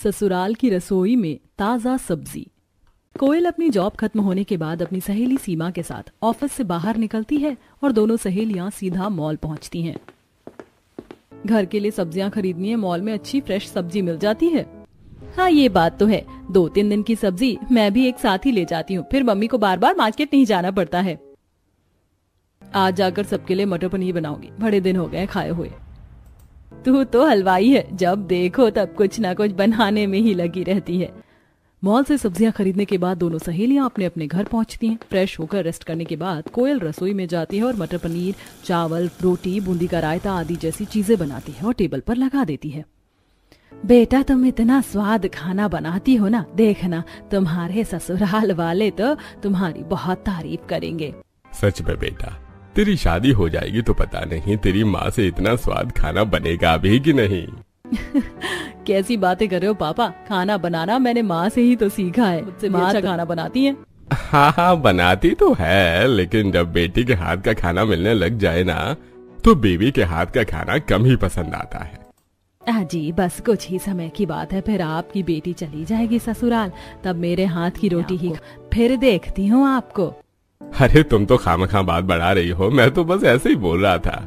ससुराल की रसोई में ताजा सब्जी। कोयल अपनी जॉब खत्म होने के बाद अपनी सहेली सीमा के साथ ऑफिस से बाहर निकलती है और दोनों सहेलियां सीधा मॉल पहुंचती हैं। घर के लिए सब्जियां खरीदनी है, मॉल में अच्छी फ्रेश सब्जी मिल जाती है। हाँ ये बात तो है, 2-3 दिन की सब्जी मैं भी एक साथ ही ले जाती हूँ, फिर मम्मी को बार बार मार्केट नहीं जाना पड़ता है। आज जाकर सबके लिए मटर पनीर बनाऊंगी, बड़े दिन हो गए खाए हुए। तू तो हलवाई है, जब देखो तब कुछ ना कुछ बनाने में ही लगी रहती है। मॉल से सब्जियां खरीदने के बाद दोनों सहेलियां अपने अपने घर पहुंचती हैं। फ्रेश होकर रेस्ट करने के बाद कोयल रसोई में जाती है और मटर पनीर, चावल, रोटी, बूंदी का रायता आदि जैसी चीजें बनाती है और टेबल पर लगा देती है। बेटा तुम इतना स्वाद खाना बनाती हो ना, देखना तुम्हारे ससुराल वाले तो तुम्हारी बहुत तारीफ करेंगे। सच में बेटा, तेरी शादी हो जाएगी तो पता नहीं तेरी माँ से इतना स्वाद खाना बनेगा भी कि नहीं। कैसी बातें कर रहे हो पापा, खाना बनाना मैंने माँ से ही तो सीखा है, मुझसे माँ अच्छा खाना बनाती है। हाँ बनाती तो है, लेकिन जब बेटी के हाथ का खाना मिलने लग जाए ना तो बीवी के हाथ का खाना कम ही पसंद आता है। जी बस कुछ ही समय की बात है, फिर आपकी बेटी चली जाएगी ससुराल, तब मेरे हाथ की रोटी ही फिर देखती हूँ आपको। अरे तुम तो खामखा बात बढ़ा रही हो, मैं तो बस ऐसे ही बोल रहा था।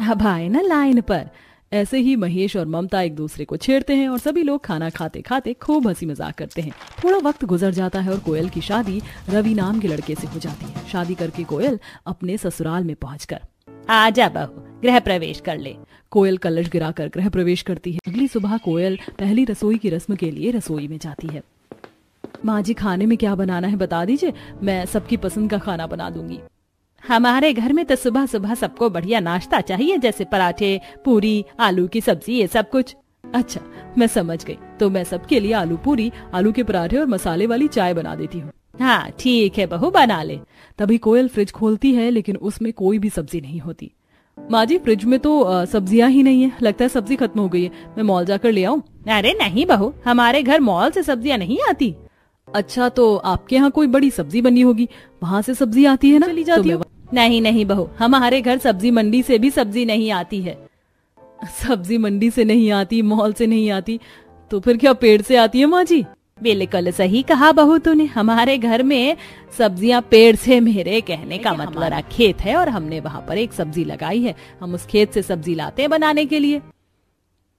अब आए ना लाइन पर। ऐसे ही महेश और ममता एक दूसरे को छेड़ते हैं और सभी लोग खाना खाते खाते खूब हंसी मजाक करते हैं। थोड़ा वक्त गुजर जाता है और कोयल की शादी रवि नाम के लड़के से हो जाती है। शादी करके कोयल अपने ससुराल में पहुंचकर आजा बहू गृह प्रवेश कर ले, कोयल कलश गिराकर गृह प्रवेश करती है। अगली सुबह कोयल पहली रसोई की रस्म के लिए रसोई में जाती है। माँ जी खाने में क्या बनाना है बता दीजिए, मैं सबकी पसंद का खाना बना दूंगी। हमारे घर में तो सुबह सुबह सबको बढ़िया नाश्ता चाहिए, जैसे पराठे, पूरी, आलू की सब्जी, ये सब कुछ। अच्छा मैं समझ गई, तो मैं सबके लिए आलू पूरी, आलू के पराठे और मसाले वाली चाय बना देती हूँ। हाँ ठीक है बहू बना ले। तभी कोयल फ्रिज खोलती है लेकिन उसमें कोई भी सब्जी नहीं होती। माँ जी फ्रिज में तो सब्जियां ही नहीं है, लगता है सब्जी खत्म हो गई है, मैं मॉल जाकर ले आऊँ। अरे नहीं बहू, हमारे घर मॉल से सब्जियां नहीं आती। अच्छा तो आपके यहाँ कोई बड़ी सब्जी बनी होगी, वहाँ से सब्जी आती है ना, चली जाती है। नहीं नहीं बहू, हमारे घर सब्जी मंडी से भी सब्जी नहीं आती है। सब्जी मंडी से नहीं आती, मॉल से नहीं आती, तो फिर क्या पेड़ से आती है माँ जी? बिल्कुल सही कहा बहू तूने, हमारे घर में सब्जियां पेड़ से, मेरे कहने का मतलब खेत है और हमने वहाँ पर एक सब्जी लगाई है, हम उस खेत से सब्जी लाते हैं बनाने के लिए।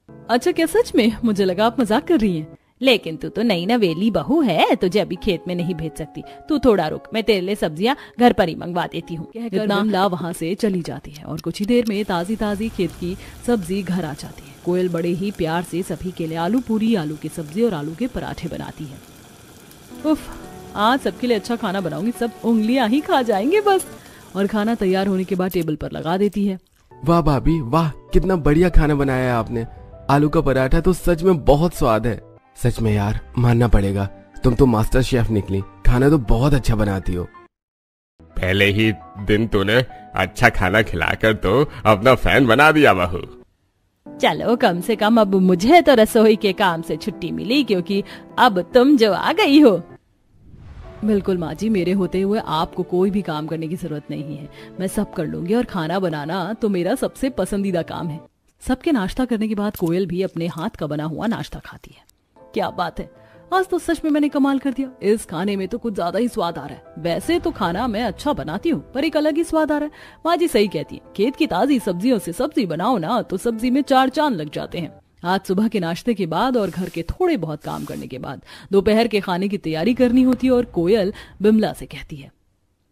अच्छा क्या सच में? मुझे लगा आप मजाक कर रही हैं। लेकिन तू तो नई नवेली बहू है, तुझे अभी खेत में नहीं भेज सकती, तू थोड़ा रुक, मैं तेरे लिए सब्जियां घर पर ही मंगवा देती हूँ। कहकर बिमला वहाँ से चली जाती है और कुछ ही देर में ताजी ताजी खेत की सब्जी घर आ जाती है। कोयल बड़े ही प्यार से सभी के लिए आलू पूरी, आलू की सब्जी और आलू के पराठे बनाती है। उफ, आज सबके लिए अच्छा खाना बनाऊंगी, सब उंगलियां ही खा जाएंगे बस। और खाना तैयार होने के बाद टेबल पर लगा देती है। वाह भाभी वाह, कितना बढ़िया खाना बनाया है आपने, आलू का पराठा तो सच में बहुत स्वाद है। सच में यार मानना पड़ेगा, तुम तो मास्टर शेफ निकली, खाना तो बहुत अच्छा बनाती हो। पहले ही दिन तूने अच्छा खाना खिलाकर तो अपना फैन बना दिया बहू। चलो कम से कम अब मुझे तो रसोई के काम से छुट्टी मिली, क्योंकि अब तुम जो आ गई हो। बिल्कुल माँ जी, मेरे होते हुए आपको कोई भी काम करने की जरूरत नहीं है, मैं सब कर लूंगी और खाना बनाना तो मेरा सबसे पसंदीदा काम है। सबके नाश्ता करने के बाद कोयल भी अपने हाथ का बना हुआ नाश्ता खाती है। क्या बात है, आज तो सच में मैंने कमाल कर दिया, इस खाने में तो कुछ ज्यादा ही स्वाद आ रहा है। वैसे तो खाना मैं अच्छा बनाती हूँ, पर एक अलग ही स्वाद आ रहा है। माँ जी सही कहती है, खेत की ताजी सब्जियों से सब्जी बनाओ ना तो सब्जी में 4 चांद लग जाते हैं। आज सुबह के नाश्ते के बाद और घर के थोड़े बहुत काम करने के बाद दोपहर के खाने की तैयारी करनी होती है और कोयल बिमला से कहती है,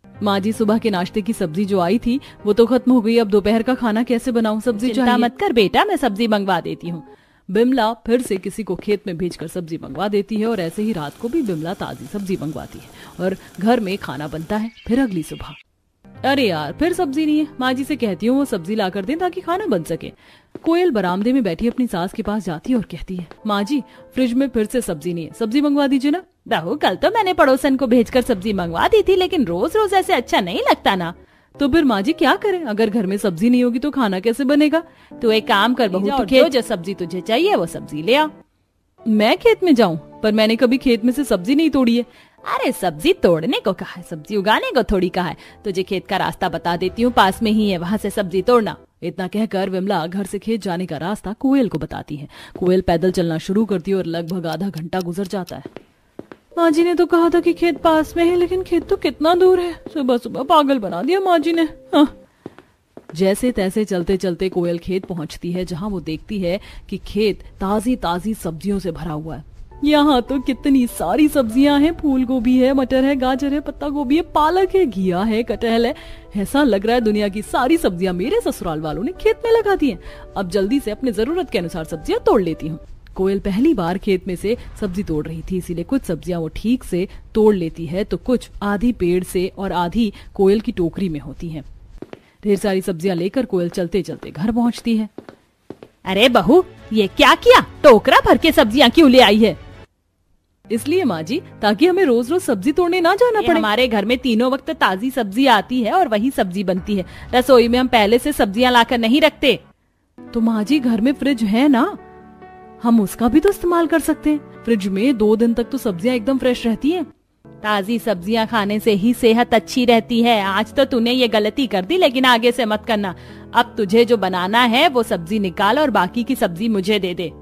माँ जी सुबह के नाश्ते की सब्जी जो आई थी वो तो खत्म हो गई, अब दोपहर का खाना कैसे बनाऊं? सब्जी चिंता मत कर बेटा, मैं सब्जी मंगवा देती हूँ। बिमला फिर से किसी को खेत में भेजकर सब्जी मंगवा देती है और ऐसे ही रात को भी बिमला ताजी सब्जी मंगवाती है और घर में खाना बनता है। फिर अगली सुबह, अरे यार फिर सब्जी नहीं है, माँ जी से कहती हूँ वो सब्जी ला कर दें ताकि खाना बन सके। कोयल बरामदे में बैठी अपनी सास के पास जाती है और कहती है, माँ जी फ्रिज में फिर से सब्जी नहीं है, सब्जी मंगवा दीजिए ना। बहू कल तो मैंने पड़ोसन को भेजकर सब्जी मंगवा दी थी, लेकिन रोज रोज ऐसे अच्छा नहीं लगता ना। तो फिर माँ जी क्या करें, अगर घर में सब्जी नहीं होगी तो खाना कैसे बनेगा? तो एक काम कर बहू, तो खेत जो सब्जी तुझे चाहिए वो सब्जी ले आ। मैं खेत में जाऊं? पर मैंने कभी खेत में से सब्जी नहीं तोड़ी है। अरे सब्जी तोड़ने को कहा है, सब्जी उगाने को थोड़ी कहा है। तुझे खेत का रास्ता बता देती हूँ, पास में ही है, वहाँ से सब्जी तोड़ना। इतना कहकर विमला घर से खेत जाने का रास्ता कोयल को बताती है। कोयल पैदल चलना शुरू करती है और लगभग आधा घंटा गुजर जाता है। माँ जी ने तो कहा था कि खेत पास में है, लेकिन खेत तो कितना दूर है। सुबह सुबह पागल बना दिया माँ जी ने। हाँ। जैसे तैसे चलते चलते कोयल खेत पहुंचती है, जहां वो देखती है कि खेत ताजी ताजी सब्जियों से भरा हुआ है। यहाँ तो कितनी सारी सब्जियां हैं, फूल गोभी है, मटर है, गाजर है, पत्ता गोभी है, पालक है, घिया है, कटहल है। ऐसा लग रहा है दुनिया की सारी सब्जियां मेरे ससुराल वालों ने खेत में लगा दी हैं। अब जल्दी से अपने जरूरत के अनुसार सब्जियां तोड़ लेती हूँ। कोयल पहली बार खेत में से सब्जी तोड़ रही थी, इसीलिए कुछ सब्जियां वो ठीक से तोड़ लेती है, तो कुछ आधी पेड़ से और आधी कोयल की टोकरी में होती हैं। ढेर सारी सब्जियां लेकर कोयल चलते चलते घर पहुंचती है। अरे बहू, ये क्या किया? टोकरा भर के सब्जियां क्यों ले आई है? इसलिए माँ जी, ताकि हमें रोज रोज सब्जी तोड़ने ना जाना पड़े। हमारे घर में तीनों वक्त ताजी सब्जी आती है और वही सब्जी बनती है। रसोई में हम पहले से सब्जियां लाकर नहीं रखते। तो माँ जी, घर में फ्रिज है ना, हम उसका भी तो इस्तेमाल कर सकते हैं। फ्रिज में 2 दिन तक तो सब्जियां एकदम फ्रेश रहती हैं। ताजी सब्जियां खाने से ही सेहत अच्छी रहती है। आज तो तूने ये गलती कर दी, लेकिन आगे से मत करना। अब तुझे जो बनाना है वो सब्जी निकाल और बाकी की सब्जी मुझे दे दे।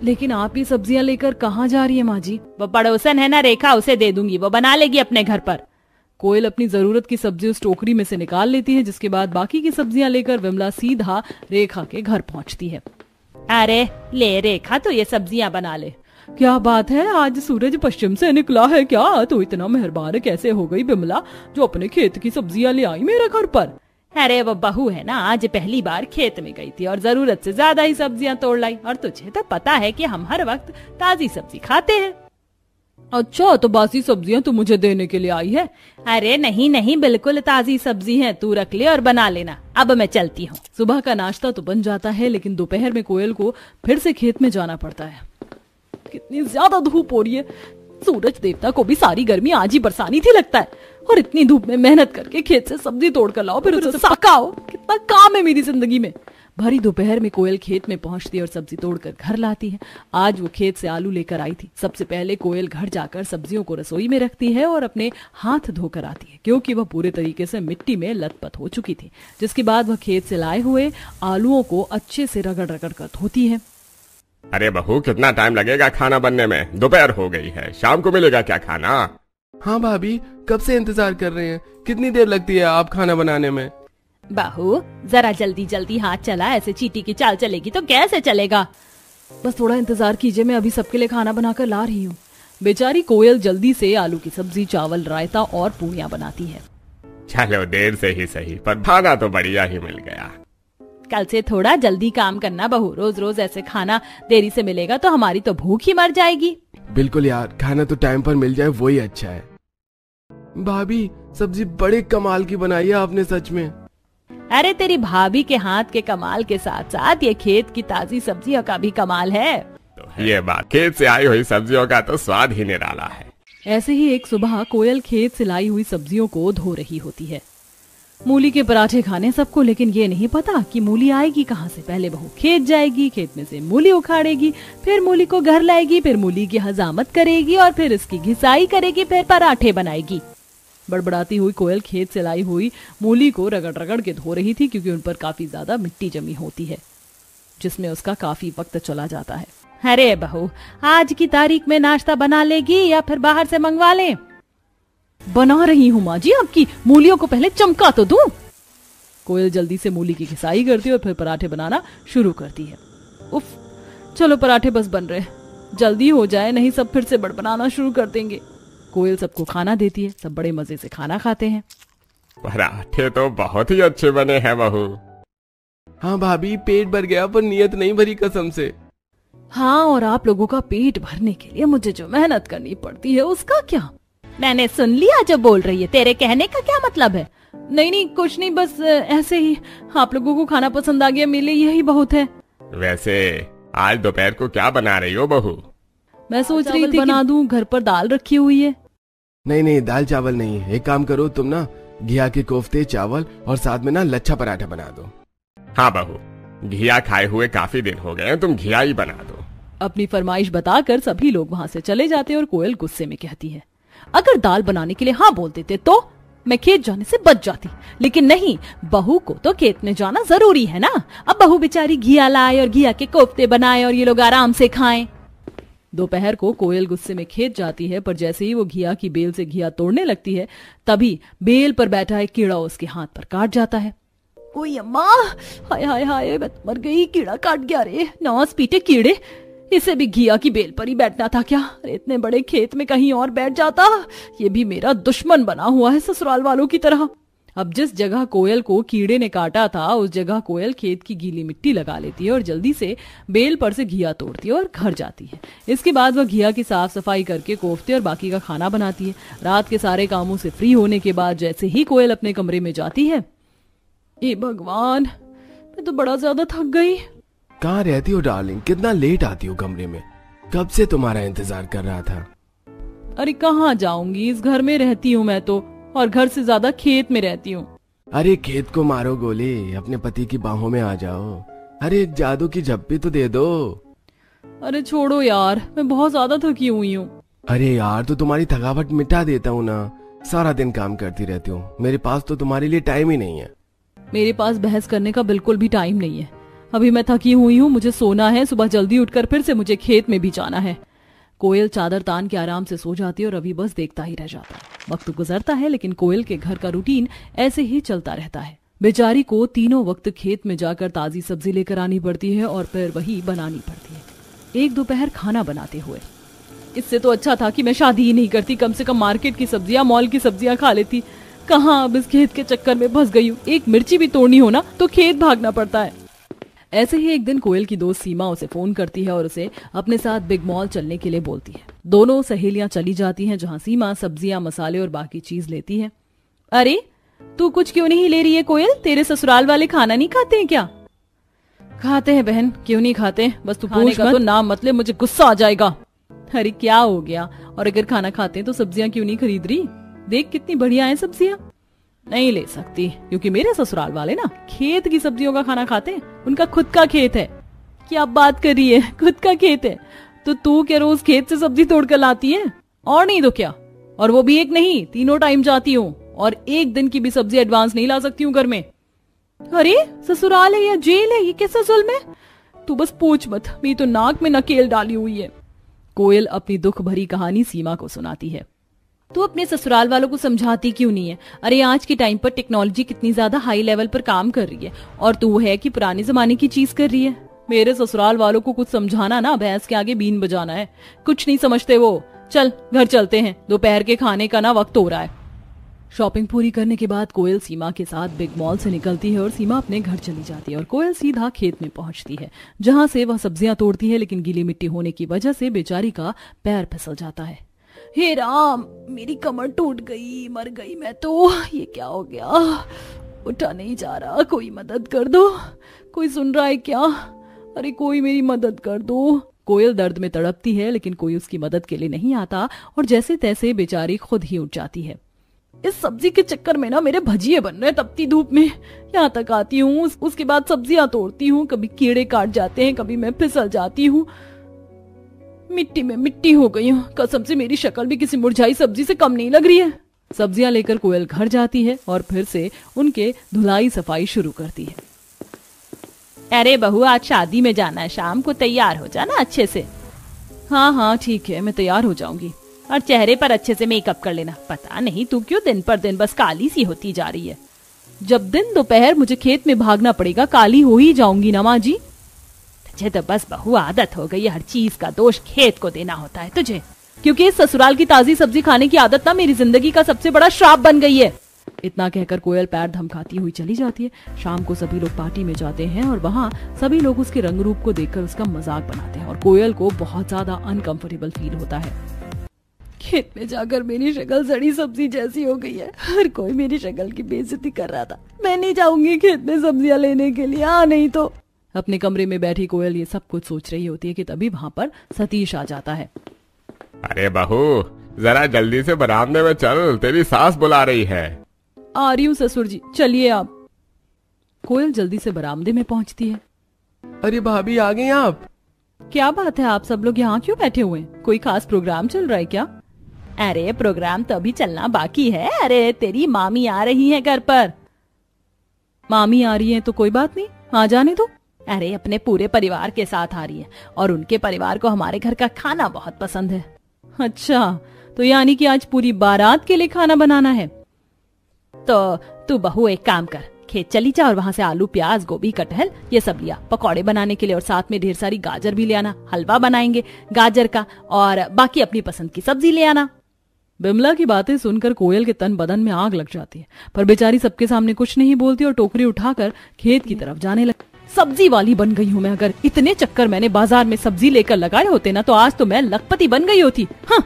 लेकिन आप ये सब्जियां लेकर कहाँ जा रही है माँ जी? वो पड़ोसन है ना रेखा, उसे दे दूंगी, वो बना लेगी अपने घर पर। कोयल अपनी जरूरत की सब्जी उस टोकरी में से निकाल लेती है, जिसके बाद बाकी की सब्जियां लेकर विमला सीधा रेखा के घर पहुंचती है। अरे ले रेखा, तो ये सब्जियां बना ले। क्या बात है, आज सूरज पश्चिम से निकला है क्या? तो इतना मेहरबान कैसे हो गई विमला, जो अपने खेत की सब्जियां ले आई मेरे घर पर? अरे वो बहू है ना, आज पहली बार खेत में गई थी और जरूरत से ज्यादा ही सब्जियां तोड़ लाई। और तुझे तो पता है कि हम हर वक्त ताजी सब्जी खाते हैं। अच्छा, तो बासी सब्जियां तू मुझे देने के लिए आई है? अरे नहीं नहीं, बिल्कुल ताजी सब्जी है, तू रख ले और बना लेना। अब मैं चलती हूँ। सुबह का नाश्ता तो बन जाता है, लेकिन दोपहर में कोयल को फिर से खेत में जाना पड़ता है। कितनी ज्यादा धूप हो रही है। सूरज देवता को भी सारी गर्मी आज ही बरसानी थी लगता है। और इतनी धूप में मेहनत करके खेत से सब्जी तोड़ कर लाओ, फिर उसे पकाओ। कितना काम है मेरी जिंदगी में। भरी दोपहर में कोयल खेत में पहुंचती है और सब्जी तोड़कर घर लाती है। आज वो खेत से आलू लेकर आई थी। सबसे पहले कोयल घर जाकर सब्जियों को रसोई में रखती है और अपने हाथ धोकर आती है, क्योंकि वह पूरे तरीके से मिट्टी में लथपथ हो चुकी थी। जिसके बाद वह खेत से लाए हुए आलूओं को अच्छे से रगड़ रगड़ कर धोती है। अरे बहू, कितना टाइम लगेगा खाना बनने में? दोपहर हो गई है, शाम को मिलेगा क्या खाना? हाँ भाभी, कब से इंतजार कर रहे हैं। कितनी देर लगती है आप खाना बनाने में? बहू, जरा जल्दी जल्दी हाथ चला, ऐसे चींटी की चाल चलेगी तो कैसे चलेगा? बस थोड़ा इंतजार कीजिए, मैं अभी सबके लिए खाना बनाकर ला रही हूँ। बेचारी कोयल जल्दी से आलू की सब्जी, चावल, रायता और पूड़ियाँ बनाती है। चलो देर से ही सही, पर खाना तो बढ़िया ही मिल गया। कल से थोड़ा जल्दी काम करना बहू। रोज रोज ऐसे खाना देरी से मिलेगा तो हमारी तो भूख ही मर जाएगी। बिल्कुल यार, खाना तो टाइम पर मिल जाए वही अच्छा है। भाभी, सब्जी बड़े कमाल की बनाई है आपने, सच में। अरे तेरी भाभी के हाथ के कमाल के साथ साथ ये खेत की ताजी सब्जियों का भी कमाल है। तो ये बात, खेत से आई हुई सब्जियों का तो स्वाद ही निराला है। ऐसे ही एक सुबह कोयल खेत से लाई हुई सब्जियों को धो रही होती है। मूली के पराठे खाने सबको, लेकिन ये नहीं पता कि मूली आएगी कहाँ से। पहले बहू खेत जाएगी, खेत में से मूली उखाड़ेगी, फिर मूली को घर लाएगी, फिर मूली की हजामत करेगी और फिर इसकी घिसाई करेगी, फिर पराठे बनाएगी। बड़बड़ाती हुई कोयल खेत से लाई हुई मूली को रगड़ रगड़ के धो रही थी, क्योंकि उन पर काफी ज्यादा मिट्टी जमी होती है, जिसमें उसका काफी वक्त चला जाता है। अरे बहू, आज की तारीख में नाश्ता बना लेगी या फिर बाहर से मंगवा ले? बना रही हूँ माँ जी, आपकी मूलियों को पहले चमका तो दूं। कोयल जल्दी से मूली की घिसाई करती है और फिर पराठे बनाना शुरू करती है। उफ, चलो पराठे बस बन रहे, जल्दी हो जाए, नहीं सब फिर से बड़बड़ाना शुरू कर देंगे। कोयल सबको खाना देती है, सब बड़े मजे से खाना खाते हैं। पराठे तो बहुत ही अच्छे बने हैं बहू। हाँ भाभी, पेट भर गया पर नियत नहीं भरी कसम से। हाँ, और आप लोगों का पेट भरने के लिए मुझे जो मेहनत करनी पड़ती है उसका क्या? मैंने सुन लिया जो बोल रही है, तेरे कहने का क्या मतलब है? नहीं नहीं, कुछ नहीं, बस ऐसे ही। आप लोगों को खाना पसंद आ गया, मेरे लिए यही बहुत है। वैसे आज दोपहर को क्या बना रही हो बहू? मैं सोच रही थी बना दूं, घर पर दाल रखी हुई है। नहीं नहीं, दाल चावल नहीं है। एक काम करो, तुम ना घिया के कोफ्ते, चावल और साथ में ना लच्छा पराठा बना दो। हाँ बहू, घिया खाए हुए काफी दिन हो गए, तुम घिया ही बना दो। अपनी फरमाइश बताकर सभी लोग वहाँ से चले जाते और कोयल गुस्से में कहती है, अगर दाल बनाने के लिए हाँ बोल देते तो मैं खेत जाने से बच जाती, लेकिन नहीं, बहू को तो खेत में जाना जरूरी है ना। अब बहू बेचारी घिया लाए और घिया के कोफ्ते बनाए और ये लोग आराम से खाएं। दोपहर को कोयल गुस्से में खेत जाती है, पर जैसे ही वो घिया की बेल से घिया तोड़ने लगती है, तभी बेल पर बैठा एक कीड़ा उसके हाथ पर काट जाता है। ओए अम्मा, हाय हाय हाय, मैं मर गई, कीड़ा काट गया रे। नौस पीटे कीड़े, इसे भी घिया की बेल पर ही बैठना था क्या? इतने बड़े खेत में कहीं और बैठ जाता। ये भी मेरा दुश्मन बना हुआ है ससुराल वालों की तरह। अब जिस जगह कोयल को कीड़े ने काटा था, उस जगह कोयल खेत की गीली मिट्टी लगा लेती है और जल्दी से बेल पर से घिया तोड़ती है और घर जाती है। इसके बाद वह घिया की साफ सफाई करके कोफ्ते और बाकी का खाना बनाती है। रात के सारे कामों से फ्री होने के बाद जैसे ही कोयल अपने कमरे में जाती है, ए भगवान, मैं तो बड़ा ज्यादा थक गई। कहाँ रहती हो डार्लिंग? कितना लेट आती हो कमरे में? कब से तुम्हारा इंतजार कर रहा था। अरे कहाँ जाऊंगी, इस घर में रहती हूँ मैं तो, और घर से ज्यादा खेत में रहती हूँ। अरे खेत को मारो गोली, अपने पति की बाहों में आ जाओ। अरे एक जादू की झप्पी तो दे दो। अरे छोड़ो यार, मैं बहुत ज्यादा थकी हुई हूँ। अरे यार, तो तुम्हारी थकावट मिटा देता हूँ ना। सारा दिन काम करती रहती हूँ, मेरे पास तो तुम्हारे लिए टाइम ही नहीं है। मेरे पास बहस करने का बिल्कुल भी टाइम नहीं है। अभी मैं थकी हुई हूँ, मुझे सोना है, सुबह जल्दी उठकर फिर से मुझे खेत में भी जाना है। कोयल चादर तान के आराम से सो जाती है और रवि बस देखता ही रह जाता है। वक्त गुजरता है, लेकिन कोयल के घर का रूटीन ऐसे ही चलता रहता है। बेचारी को तीनों वक्त खेत में जाकर ताजी सब्जी लेकर आनी पड़ती है और फिर वही बनानी पड़ती है। एक दोपहर खाना बनाते हुए, इससे तो अच्छा था कि मैं शादी ही नहीं करती, कम से कम मार्केट की सब्जियां, मॉल की सब्जियां खा लेती। कहाँ, अब इस खेत के चक्कर में फंस गई हूँ। एक मिर्ची भी तोड़नी हो ना तो खेत भागना पड़ता है। ऐसे ही एक दिन कोयल की दोस्त सीमा उसे फोन करती है और उसे अपने साथ बिग मॉल चलने के लिए बोलती है। दोनों सहेलियां चली जाती हैं, जहां सीमा सब्जियां, मसाले और बाकी चीज लेती है। अरे तू कुछ क्यों नहीं ले रही है कोयल? तेरे ससुराल वाले खाना नहीं खाते हैं क्या? खाते हैं बहन, क्यों नहीं खाते, बस तू खाने का तो नाम मत ले, मुझे गुस्सा आ जाएगा। अरे क्या हो गया? और अगर खाना खाते हैं तो सब्जियां क्यों नहीं खरीद रही? देख कितनी बढ़िया है सब्जियां। नहीं ले सकती, क्योंकि मेरे ससुराल वाले ना खेत की सब्जियों का खाना खाते हैं, उनका खुद का खेत है। क्या बात कर रही है, खुद का खेत है? तो तू क्या रोज खेत से सब्जी तोड़ कर लाती है? और नहीं तो क्या, और वो भी एक नहीं, तीनों टाइम जाती हूँ, और एक दिन की भी सब्जी एडवांस नहीं ला सकती हूँ घर में। अरे ससुराल है या जेल है, ये कैसा जुल्म है? तू बस पूछ मत, मेरी तो नाक में नकेल डाली हुई है। कोयल अपनी दुख भरी कहानी सीमा को सुनाती है। तू अपने ससुराल वालों को समझाती क्यों नहीं है? अरे आज के टाइम पर टेक्नोलॉजी कितनी ज्यादा हाई लेवल पर काम कर रही है, और तू है कि पुराने जमाने की चीज कर रही है। मेरे ससुराल वालों को कुछ समझाना ना भैंस के आगे बीन बजाना है, कुछ नहीं समझते वो। चल घर चलते हैं, दोपहर के खाने का ना वक्त हो रहा है। शॉपिंग पूरी करने के बाद कोयल सीमा के साथ बिग मॉल से निकलती है और सीमा अपने घर चली जाती है और कोयल सीधा खेत में पहुंचती है, जहां से वह सब्जियां तोड़ती है, लेकिन गीली मिट्टी होने की वजह से बेचारी का पैर फिसल जाता है। हे राम, मेरी कमर टूट गई, मर गई मैं तो। ये क्या हो गया? उठा नहीं जा रहा, कोई मदद कर दो। कोई सुन रहा है क्या? अरे कोई मेरी मदद कर दो। कोयल दर्द में तड़पती है, लेकिन कोई उसकी मदद के लिए नहीं आता और जैसे तैसे बेचारी खुद ही उठ जाती है। इस सब्जी के चक्कर में ना मेरे भजिए बन रहे तपती धूप में। यहाँ तक आती हूँ, उसके बाद सब्जियां तोड़ती हूँ, कभी कीड़े काट जाते हैं, कभी मैं फिसल जाती हूँ, मिट्टी में मिट्टी हो गई हूँ। कसम से मेरी शक्ल भी किसी मुरझाई सब्जी से कम नहीं लग रही है। सब्जियां लेकर कोयल घर जाती है और फिर से उनके धुलाई सफाई शुरू करती है। अरे बहू, आज शादी में जाना है, शाम को तैयार हो जाना अच्छे से। हाँ हाँ ठीक है, मैं तैयार हो जाऊंगी। और चेहरे पर अच्छे से मेकअप कर लेना। पता नहीं तू क्यों दिन पर दिन बस काली सी होती जा रही है। जब दिन दोपहर मुझे खेत में भागना पड़ेगा, काली हो ही जाऊंगी ना माँ जी। तुझे तो बस बहू आदत हो गई है, हर चीज का दोष खेत को देना होता है तुझे। क्योंकि इस ससुराल की ताजी सब्जी खाने की आदत ना मेरी जिंदगी का सबसे बड़ा श्राप बन गई है। इतना कहकर कोयल पैर धमकाती हुई चली जाती है। शाम को सभी लोग पार्टी में जाते हैं और वहाँ सभी लोग उसके रंग रूप को देखकर उसका मजाक बनाते हैं और कोयल को बहुत ज्यादा अनकंफर्टेबल फील होता है। खेत में जाकर मेरी शक्ल सड़ी सब्जी जैसी हो गई है। हर कोई मेरी शक्ल की बेइज्जती कर रहा था। मैं नहीं जाऊंगी खेत में सब्जियां लेने के लिए। हाँ नहीं तो। अपने कमरे में बैठी कोयल ये सब कुछ सोच रही होती है कि तभी वहाँ पर सतीश आ जाता है। अरे बहू, जरा जल्दी से बरामदे में चल, तेरी सास बुला रही है। आ रही हूँ ससुर जी, चलिए आप। कोयल जल्दी से बरामदे में पहुँचती है। अरे भाभी आ गए आप? क्या बात है, आप सब लोग यहाँ क्यों बैठे हुए हैं? कोई खास प्रोग्राम चल रहा है क्या? अरे प्रोग्राम तो अभी चलना बाकी है। अरे तेरी मामी आ रही है घर पर। मामी आ रही है तो कोई बात नहीं, आ जाने दो। अरे अपने पूरे परिवार के साथ आ रही है और उनके परिवार को हमारे घर का खाना बहुत पसंद है। अच्छा, तो यानी कि आज पूरी बारात के लिए खाना बनाना है। तो तू बहू एक काम कर, खेत चली जा और वहाँ से आलू प्याज गोभी कटहल ये सब लिया पकौड़े बनाने के लिए, और साथ में ढेर सारी गाजर भी ले आना, हलवा बनाएंगे गाजर का, और बाकी अपनी पसंद की सब्जी ले आना। बिमला की बातें सुनकर कोयल के तन बदन में आग लग जाती है, पर बेचारी सबके सामने कुछ नहीं बोलती और टोकरी उठाकर खेत की तरफ जाने लगती। सब्जी वाली बन गई हूँ मैं। अगर इतने चक्कर मैंने बाजार में सब्जी लेकर लगाए होते ना तो आज तो मैं लखपति बन गई होती। हाँ।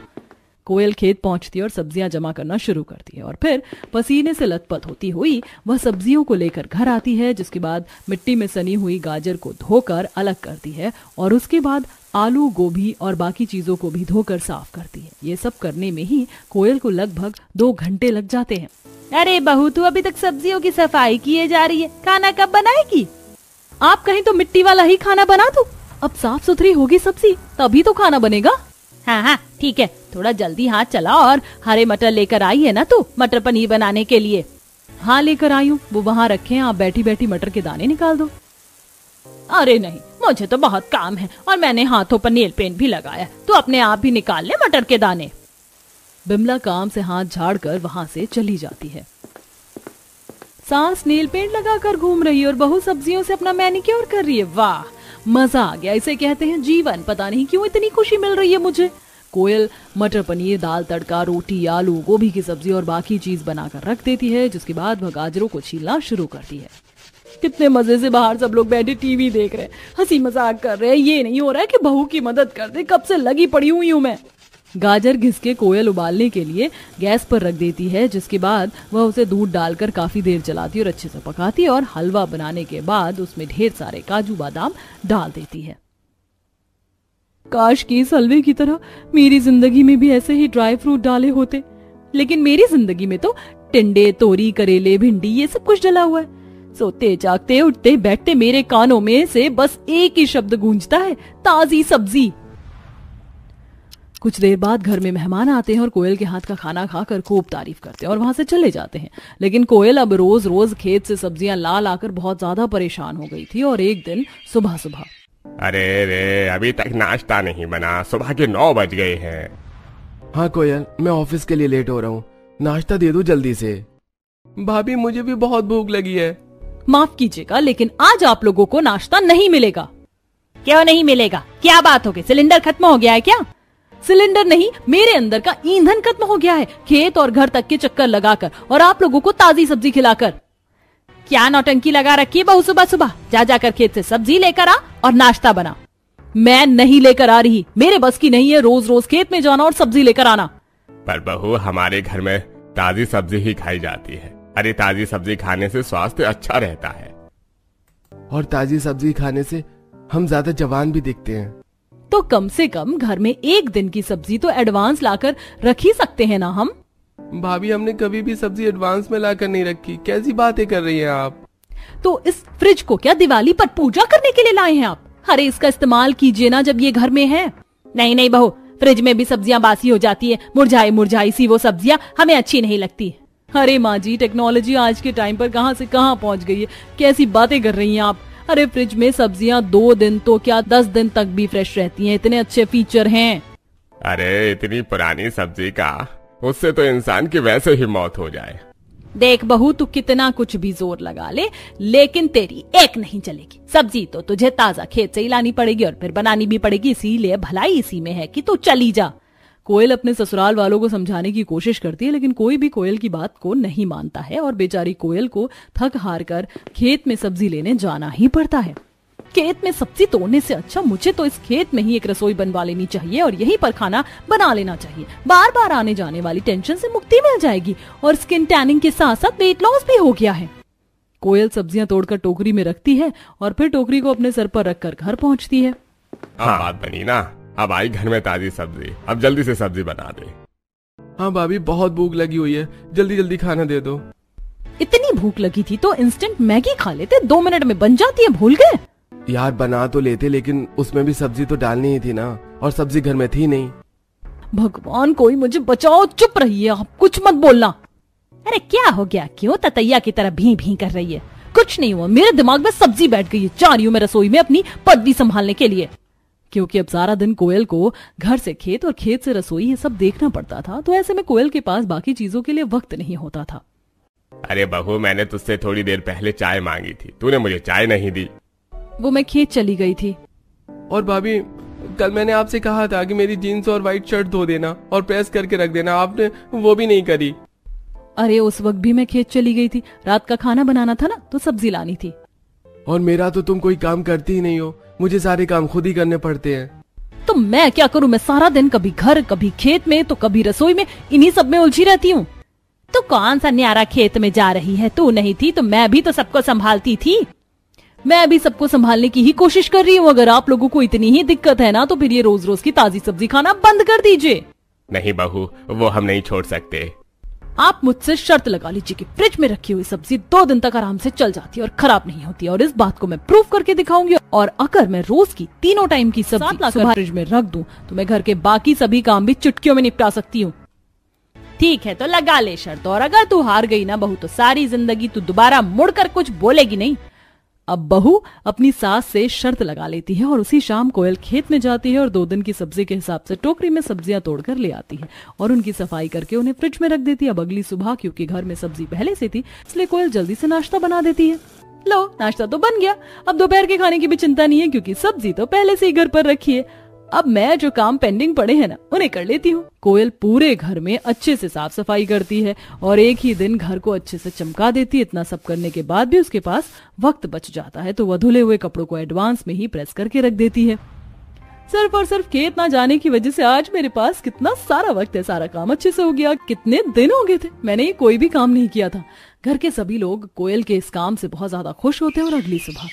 कोयल खेत पहुंचती है और सब्जियां जमा करना शुरू करती है और फिर पसीने से लथपथ होती हुई वह सब्जियों को लेकर घर आती है, जिसके बाद मिट्टी में सनी हुई गाजर को धोकर अलग करती है और उसके बाद आलू गोभी और बाकी चीजों को भी धोकर साफ करती है। ये सब करने में ही कोयल को लगभग 2 घंटे लग जाते हैं। अरे बहू, तू अभी तक सब्जियों की सफाई किए जा रही है, खाना कब बनाएगी? आप कहीं तो मिट्टी वाला ही खाना बना दो। अब साफ सुथरी होगी सब्जी तभी तो खाना बनेगा। हाँ हाँ ठीक है, थोड़ा जल्दी हाथ चला। और हरे मटर लेकर आई है ना तू मटर पनीर बनाने के लिए? हाँ लेकर आई हूँ, वो वहाँ रखे हैं, आप बैठी बैठी मटर के दाने निकाल दो। अरे नहीं, मुझे तो बहुत काम है और मैंने हाथों पर नेल पेंट भी लगाया, तू अपने आप ही निकाल ले मटर के दाने। बिमला काम से हाथ झाड़कर वहाँ से चली जाती है। सास नेल पेंट लगाकर घूम रही है और बहू सब्जियों से अपना मैनिक्योर कर रही है। वाह, मजा आ गया, इसे कहते हैं जीवन। पता नहीं क्यों इतनी खुशी मिल रही है मुझे। कोयल मटर पनीर दाल तड़का रोटी आलू गोभी की सब्जी और बाकी चीज बनाकर रख देती है, जिसके बाद वह गाजरों को छीलना शुरू करती है। कितने मजे से बाहर सब लोग बैठे टीवी देख रहे हैं, हंसी मजाक कर रहे हैं। ये नहीं हो रहा है कि बहू की मदद कर दे, कब से लगी पड़ी हुई हूँ मैं। गाजर घिस के कोयल उबालने के लिए गैस पर रख देती है, जिसके बाद वह उसे दूध डालकर काफी देर चलाती और अच्छे से पकाती है और हलवा बनाने के बाद उसमें ढेर सारे काजू बादाम डाल देती है। काश कि इस हलवे की तरह मेरी जिंदगी में भी ऐसे ही ड्राई फ्रूट डाले होते, लेकिन मेरी जिंदगी में तो टिंडे तोरी करेले भिंडी ये सब कुछ डला हुआ है। सोते जागते उठते बैठते मेरे कानों में से बस एक ही शब्द गूंजता है, ताजी सब्जी। कुछ देर बाद घर में मेहमान आते हैं और कोयल के हाथ का खाना खाकर खूब तारीफ करते हैं और वहां से चले जाते हैं। लेकिन कोयल अब रोज रोज खेत से सब्जियां ला लाकर बहुत ज्यादा परेशान हो गई थी और एक दिन सुबह सुबह, अरे रे अभी तक नाश्ता नहीं बना, सुबह के 9 बज गए हैं। हाँ कोयल, मैं ऑफिस के लिए लेट हो रहा हूँ, नाश्ता दे दो जल्दी से। भाभी मुझे भी बहुत भूख लगी है। माफ कीजिएगा लेकिन आज आप लोगों को नाश्ता नहीं मिलेगा। क्यों नहीं मिलेगा? क्या बात हो गई? सिलेंडर खत्म हो गया है क्या? सिलेंडर नहीं, मेरे अंदर का ईंधन खत्म हो गया है, खेत और घर तक के चक्कर लगाकर और आप लोगों को ताजी सब्जी खिलाकर। क्या नौटंकी लगा रखी है बहू सुबह सुबह? जा जाकर खेत से सब्जी लेकर आ और नाश्ता बना। मैं नहीं लेकर आ रही, मेरे बस की नहीं है रोज रोज खेत में जाना और सब्जी लेकर आना। पर बहू हमारे घर में ताजी सब्जी ही खाई जाती है। अरे ताजी सब्जी खाने से स्वास्थ्य अच्छा रहता है और ताजी सब्जी खाने से हम ज्यादा जवान भी दिखते हैं। तो कम से कम घर में एक दिन की सब्जी तो एडवांस लाकर रख ही सकते हैं ना हम। भाभी हमने कभी भी सब्जी एडवांस में लाकर नहीं रखी, कैसी बातें कर रही हैं आप? तो इस फ्रिज को क्या दिवाली पर पूजा करने के लिए लाए हैं आप? अरे इसका इस्तेमाल कीजिए ना जब ये घर में है। नहीं नहीं बहू, फ्रिज में भी सब्जियां बासी हो जाती है, मुरझाई मुरझाई सी वो सब्जियां हमें अच्छी नहीं लगती। अरे माँ जी, टेक्नोलॉजी आज के टाइम पर कहाँ से कहाँ पहुँच गई है, कैसी बातें कर रही हैं आप। अरे फ्रिज में सब्जियां 2 दिन तो क्या 10 दिन तक भी फ्रेश रहती हैं, इतने अच्छे फीचर हैं। अरे इतनी पुरानी सब्जी का, उससे तो इंसान की वैसे ही मौत हो जाए। देख बहू, तू कितना कुछ भी जोर लगा ले लेकिन तेरी एक नहीं चलेगी। सब्जी तो तुझे ताजा खेत से ही लानी पड़ेगी और फिर बनानी भी पड़ेगी, इसीलिए भलाई इसी में है कि तू चली जा। कोयल अपने ससुराल वालों को समझाने की कोशिश करती है, लेकिन कोई भी कोयल की बात को नहीं मानता है और बेचारी कोयल को थक हार कर खेत में सब्जी लेने जाना ही पड़ता है। खेत में सब्जी तोड़ने से अच्छा मुझे तो इस खेत में ही एक रसोई बनवा लेनी चाहिए और यहीं पर खाना बना लेना चाहिए। बार बार आने जाने वाली टेंशन से मुक्ति मिल जाएगी और स्किन टैनिंग के साथ साथ वेट लॉस भी हो गया है। कोयल सब्जियां तोड़कर टोकरी में रखती है और फिर टोकरी को अपने सर पर रखकर घर पहुंचती है। हाँ बात बनी ना, अब आई घर में ताजी सब्जी, अब जल्दी से सब्जी बना दे। हाँ भाभी, बहुत भूख लगी हुई है, जल्दी जल्दी खाना दे दो। इतनी भूख लगी थी तो इंस्टेंट मैगी खा लेते, 2 मिनट में बन जाती है, भूल गए? यार बना तो लेते लेकिन उसमें भी सब्जी तो डालनी ही थी ना, और सब्जी घर में थी नहीं। भगवान कोई मुझे बचाओ। चुप रहिए आप, कुछ मत बोलना। अरे क्या हो गया, क्यों ततैया की तरह भी भी कर रही है? कुछ नहीं हुआ, मेरे दिमाग में सब्जी बैठ गई है। जा रही हूं मैं रसोई में अपनी पदवी संभालने के लिए। क्योंकि अब सारा दिन कोयल को घर से खेत और खेत से रसोई ये सब देखना पड़ता था, तो ऐसे में कोयल के पास बाकी चीजों के लिए वक्त नहीं होता था। अरे बहू, मैंने तुझसे थोड़ी देर पहले चाय मांगी थी, तूने मुझे चाय नहीं दी। वो मैं खेत चली गई थी। और भाभी, कल मैंने आपसे कहा था कि मेरी जीन्स और व्हाइट शर्ट धो देना और प्रेस करके रख देना, आपने वो भी नहीं करी। अरे उस वक्त भी मैं खेत चली गई थी, रात का खाना बनाना था ना, तो सब्जी लानी थी। और मेरा तो तुम कोई काम करती ही नहीं हो, मुझे सारे काम खुद ही करने पड़ते हैं। तो मैं क्या करूं? मैं सारा दिन कभी घर कभी खेत में तो कभी रसोई में, इन्हीं सब में उलझी रहती हूँ। तो कौन सा न्यारा खेत में जा रही है? तू नहीं थी तो मैं भी तो सबको संभालती थी। मैं भी सबको संभालने की ही कोशिश कर रही हूँ। अगर आप लोगों को इतनी ही दिक्कत है ना, तो फिर ये रोज रोज की ताजी सब्जी खाना बंद कर दीजिए। नहीं बहू, वो हम नहीं छोड़ सकते। आप मुझसे शर्त लगा लीजिए कि फ्रिज में रखी हुई सब्जी 2 दिन तक आराम से चल जाती है और खराब नहीं होती, और इस बात को मैं प्रूव करके दिखाऊंगी। और अगर मैं रोज की 3 टाइम की सब्जी सुबह फ्रिज में रख दूं, तो मैं घर के बाकी सभी काम भी चुटकियों में निपटा सकती हूँ। ठीक है, तो लगा ले शर्त। और अगर तू हार गई ना बहू, तो सारी जिंदगी तू दोबारा मुड़कर कुछ बोलेगी नहीं। अब बहू अपनी सास से शर्त लगा लेती है और उसी शाम कोयल खेत में जाती है और 2 दिन की सब्जी के हिसाब से टोकरी में सब्जियां तोड़कर ले आती है और उनकी सफाई करके उन्हें फ्रिज में रख देती है। अब अगली सुबह, क्योंकि घर में सब्जी पहले से थी, इसलिए कोयल जल्दी से नाश्ता बना देती है। लो, नाश्ता तो बन गया। अब दोपहर के खाने की भी चिंता नहीं है, क्योंकि सब्जी तो पहले से ही घर पर रखी है। अब मैं जो काम पेंडिंग पड़े हैं ना, उन्हें कर लेती हूँ। कोयल पूरे घर में अच्छे से साफ सफाई करती है और एक ही दिन घर को अच्छे से चमका देती है। इतना सब करने के बाद भी उसके पास वक्त बच जाता है, तो वह धुले हुए कपड़ों को एडवांस में ही प्रेस करके रख देती है। सिर्फ और सिर्फ खेत ना जाने की वजह से आज मेरे पास कितना सारा वक्त है। सारा काम अच्छे से हो गया। कितने दिन हो गए थे मैंने ये कोई भी काम नहीं किया था। घर के सभी लोग कोयल के इस काम से बहुत ज्यादा खुश होते हैं। और अगली सुबह,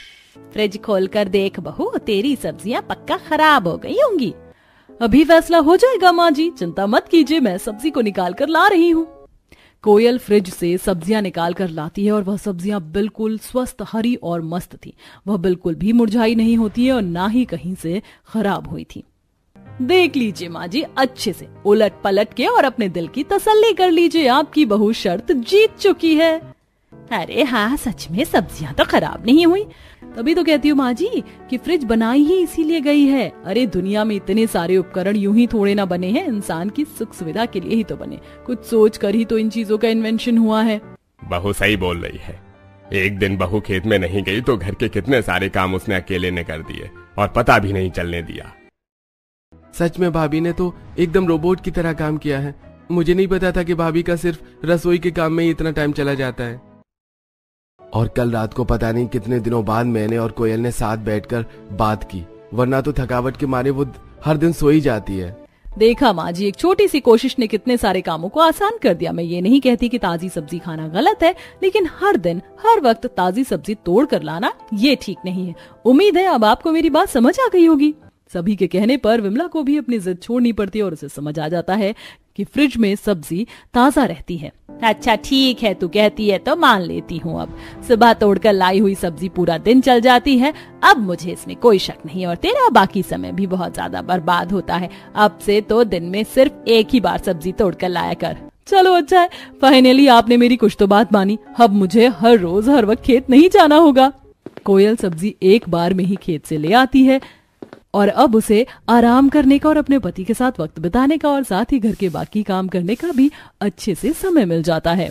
फ्रिज खोल कर देख बहू, तेरी सब्जियां पक्का खराब हो गई होंगी। अभी फैसला हो जाएगा माँ जी, चिंता मत कीजिए, मैं सब्जी को निकाल कर ला रही हूँ। कोयल फ्रिज से सब्जियां निकाल कर लाती है और वह सब्जियां बिल्कुल स्वस्थ, हरी और मस्त थी। वह बिल्कुल भी मुरझाई नहीं होती है और ना ही कहीं से खराब हुई थी। देख लीजिए माँ जी, अच्छे से उलट पलट के और अपने दिल की तसल्ली कर लीजिए, आपकी बहू शर्त जीत चुकी है। अरे हाँ, सच में सब्जियां तो खराब नहीं हुई। तभी तो कहती हूँ माँ जी कि फ्रिज बनाई ही इसीलिए गई है। अरे दुनिया में इतने सारे उपकरण यूं ही थोड़े ना बने हैं, इंसान की सुख सुविधा के लिए ही तो बने। कुछ सोच कर ही तो इन चीजों का इन्वेंशन हुआ है। बहू सही बोल रही है। एक दिन बहू खेत में नहीं गई तो घर के कितने सारे काम उसने अकेले ने कर दिए और पता भी नहीं चलने दिया। सच में भाभी ने तो एकदम रोबोट की तरह काम किया है। मुझे नहीं पता था कि भाभी का सिर्फ रसोई के काम में ही इतना टाइम चला जाता है। और कल रात को पता नहीं कितने दिनों बाद मैंने और कोयल ने साथ बैठकर बात की, वरना तो थकावट के मारे वो हर दिन सो ही जाती है। देखा माँ जी, एक छोटी सी कोशिश ने कितने सारे कामों को आसान कर दिया। मैं ये नहीं कहती कि ताजी सब्जी खाना गलत है, लेकिन हर दिन हर वक्त ताजी सब्जी तोड़ कर लाना ये ठीक नहीं है। उम्मीद है अब आपको मेरी बात समझ आ गई होगी। सभी के कहने पर विमला को भी अपनी जिद छोड़नी पड़ती है और उसे समझ आ जाता है कि फ्रिज में सब्जी ताजा रहती है। अच्छा ठीक है, तू कहती है तो मान लेती हूँ। अब सुबह तोड़कर लाई हुई सब्जी पूरा दिन चल जाती है, अब मुझे इसमें कोई शक नहीं। और तेरा बाकी समय भी बहुत ज्यादा बर्बाद होता है। अब से तो दिन में सिर्फ एक ही बार सब्जी तोड़कर लाया कर। चलो अच्छा है, फाइनली आपने मेरी कुछ तो बात मानी। अब मुझे हर रोज हर वक्त खेत नहीं जाना होगा। कोयल सब्जी एक बार में ही खेत से ले आती है और अब उसे आराम करने का और अपने पति के साथ वक्त बिताने का और साथ ही घर के बाकी काम करने का भी अच्छे से समय मिल जाता है।